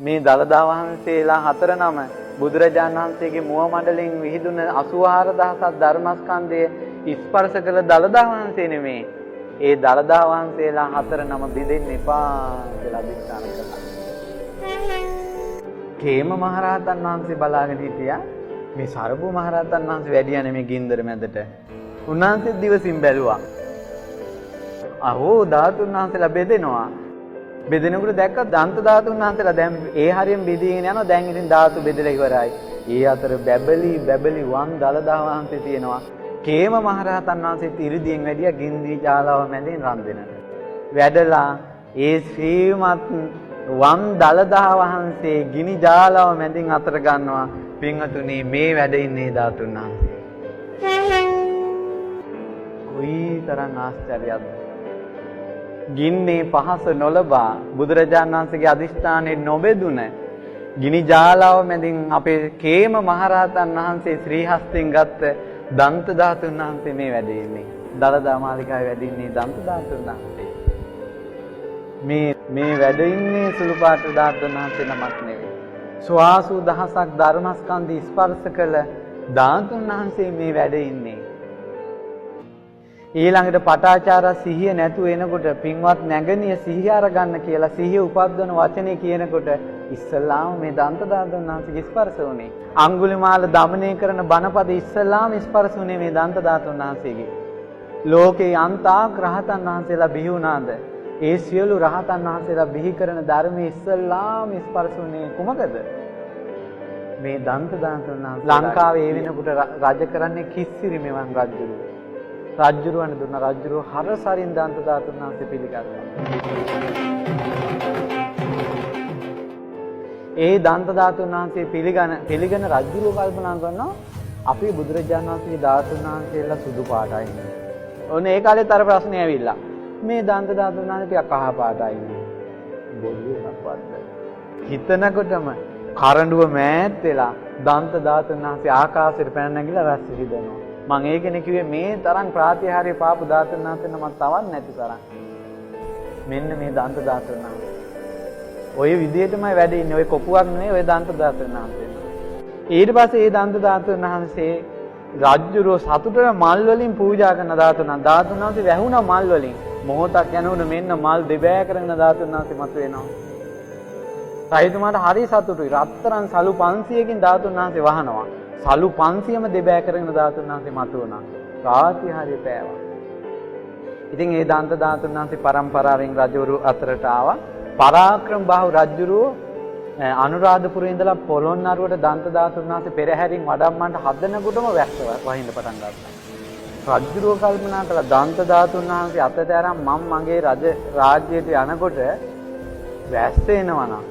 මේ දළදා වහන්සේලා හතර නම බුදුරජාණන් වහන්සේගේ මුව මණ්ඩලයෙන් විහිදුන 84000ක් ධර්මස්කන්ධය ස්පර්ශ කළ දළදා වහන්සේ නෙමේ. ඒ දළදා වහන්සේලා හතර නම බිඳෙන්න එපා කියලා අධිෂ්ඨාන කළා. කේම මහරහතන් වහන්සේ බලාගෙන හිටියා. මේ සරබු මහරහතන් වහන්සේ වැඩියනේ මේ ගින්දර මැදට. උන්වහන්සේ දිවසින් බැලුවා. අහෝ ධාතුන් වහන්සේලා බෙදෙනවා. බෙදෙනකොට දැක්ක දන්ත ධාතුන් වහන්සේලා දැන් ඒ හරියෙන් බෙදීගෙන යනවා. දැන් ඉතින් ධාතු බෙදලා ඉවරයි. ඒ අතර බැබලි වන් දළදා වහන්සේ තියෙනවා. කේම මහරහතන් වහන්සේ ඉරිදීන් වැඩියා ගින්දි ජාලාව මැදින් රන් දෙනට. වැඩලා ඒ ශ්‍රීමත් වන් දළදා වහන්සේ ගිනි ජාලාව මැදින් අතර ගන්නවා. පින්වතුනි මේ වැඩ ඉන්නේ ධාතුන් වහන්සේ. කොයි තරම් ආශ්චර්යයක්ද? ගින්නේ පහස නොලබා බුදුරජාණන් වහන්සේගේ අදිෂ්ඨානයේ නොබෙදුන ගිනි ජාලාව මැදින් අපේ කේම මහරහතන් වහන්සේ ශ්‍රී හස්තෙන් ගත්ත දන්ත ධාතුන් වහන්සේ මේ වැඩ ඉන්නේ. දළදා මාලිකාවේ වැඩ ඉන්නේ දන්ත ධාතුන් වහන්සේ. මේ වැඩ ඉන්නේ සුළු පාට ධාතුන් වහන්සේ නමක් නෙවෙයි. ස්වාසු දහසක් ධර්මස්කන්ධ ස්පර්ශ කළ ධාතුන් වහන්සේ මේ වැඩ ඉන්නේ. ඊළඟට පටාචාර සිහිය නැතුව එනකොට පින්වත් නැගණිය සිහිය අරගන්න කියලා සිහිය උපද්දවන වචනේ කියනකොට ඉස්සල්ලාම මේ දන්ත ධාතුන් වහන්සේගේ ස්පර්ශ වුණේ. අඟුලිමාල দমনය කරන බණපද ඉස්සල්ලාම ස්පර්ශ වුණේ මේ දන්ත ධාතුන් වහන්සේගේ. ලෝකේ අන්තාක් රහතන් වහන්සේලා බිහි වුණාද? ඒ සියලු රහතන් වහන්සේලා බිහි කරන ධර්මයේ ඉස්සල්ලාම ස්පර්ශ වුණේ කුමකද? මේ දන්ත ධාතුන් වහන්සේ. ලංකාවේ ඒ වෙනකොට රජ කරන්නේ කිස්සිරි මෙවන් රජුරු. රජ්ජුරුවන් දුන්න රජ්ජුරුව හරසරින් දන්ත ධාතුන් වහන්සේ පිළිගත්තා. ඒ දන්ත ධාතුන් වහන්සේ පිළිගෙන රජ්ජුරුව කල්පනා කරනවා අපි බුදුරජාණන් වහන්සේගේ ධාතුන් වහන්සේලා සුදු පාටයි. ඔන්න ඒ කාලේත් අර ප්‍රශ්නේ ඇවිල්ලා. මේ දන්ත ධාතුන් වහන්සේ ටිකක් කහ පාටයි. බොල්ලුවක්වත්. හිතනකොටම කරඬුව මෑත් වෙලා දන්ත ධාතුන් වහන්සේ ආකාශයට පැන නැගිලා රැස් විහිදෙනවා. මම ඒකනේ කිව්වේ මේ තරම් ප්‍රාතිහාර්ය පාපු ධාතුන් වහන්සේ නමක් තවත් නැති තරම්. මෙන්න මේ දන්ත ධාතුන් වහන්සේ. ඔය විදිහටමයි වැඩ ඉන්නේ. ඔය කොපුවක් නෙවෙයි ඔය දන්ත ධාතුන් වහන්සේ. ඊට පස්සේ මේ දන්ත ධාතුන් වහන්සේ රජ්ජුරුව සතුටට මල් වලින් පූජා කරන ධාතුන් වහන්සේ වැහුණා මල් වලින්. මොහොතක් යනකොට මෙන්න මල් දෙබෑ කරගෙන ධාතුන් වහන්සේ මතුවෙනවා. රජතුමාට හරි සතුටුයි. රත්තරන් සලු 500කින් ධාතුන් වහන්සේ වහනවා. සලු 500ම දෙබෑ කරගෙන ධාතුන් වහන්සේ මතුවුණා. ප්‍රාතිහාර්ය පෑවා. ඉතින් ඒ දන්ත ධාතුන් වහන්සේ පරම්පරාවෙන් රජවරු අතරට ආවා. පරාක්‍රම බාහු රජුරෝ අනුරාධපුරේ ඉඳලා පොළොන්නරුවට දන්ත ධාතුන් වහන්සේ පෙරහැරින් වඩම්මන්ට හදනකොටම වැස්ස වහින්න පටන් ගත්තා. රජුරෝ කල්පනා කළා දන්ත ධාතුන් වහන්සේ අතට අරන් මම මගේ රාජ්‍යයට යනකොට වැස්ස එනවනම්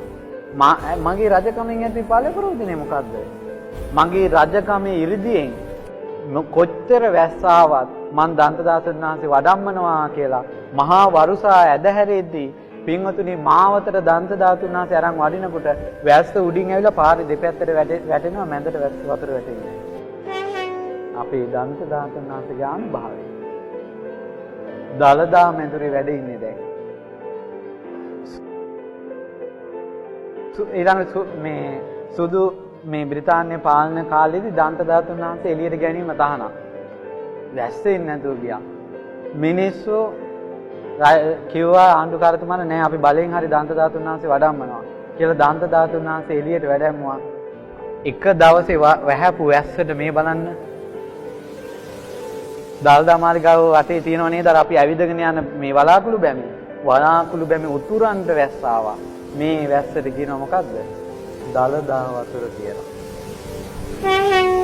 මගේ රජකමෙන් ඇති ඵල ප්‍රයෝජනේ මොකද්ද? මගේ රජකමේ ඉරිදියෙන් කොච්චර වැස්සාවත් මං දන්ත ධාතුන් වහන්සේ වඩම්මනවා කියලා මහා වරුසා ඇදහැරෙද්දී පින්වතුනි මාවතට දන්ත ධාතුන් වහන්සේ අරන් වඩිනකොට වැස්ස උඩින් ඇවිල්ලා පාරේ දෙපැත්තට වැටෙනවා මැදට වැස්ස වතුර වැටෙන්නේ. අපේ දන්ත ධාතුන් වහන්සේගේ අනුභවය. දළදා මැදුරේ වැඩ ඉන්නේ දැන්. ඊළඟ මේ සුදු මේ බ්‍රිතාන්‍ය පාලන කාලේදී දන්ත ධාතුන් වහන්සේ එළියට ගැනීම තහනම්. වැස්සෙන්නේ නැතුව ගියා. මිනිස්සු කිව්වා ආණ්ඩුකාරතුමාට නෑ අපි බලෙන් හරි දන්ත ධාතුන් වහන්සේ වඩම්මනවා කියලා දන්ත ධාතුන් වහන්සේ එළියට වැඩැම්මුවා. එක දවසේ වැහැපු වැස්සට මේ බලන්න. දළදා මාලිගාව වටේ තියෙනව නේද අර අපි ඇවිදගෙන යන මේ වලාකුළු බැමි. වලාකුළු බැමි උතුරන්ට වැස්ස ආවා. මේ වැස්සට කියනවා මොකද්ද? දළදා වතුර කියලා.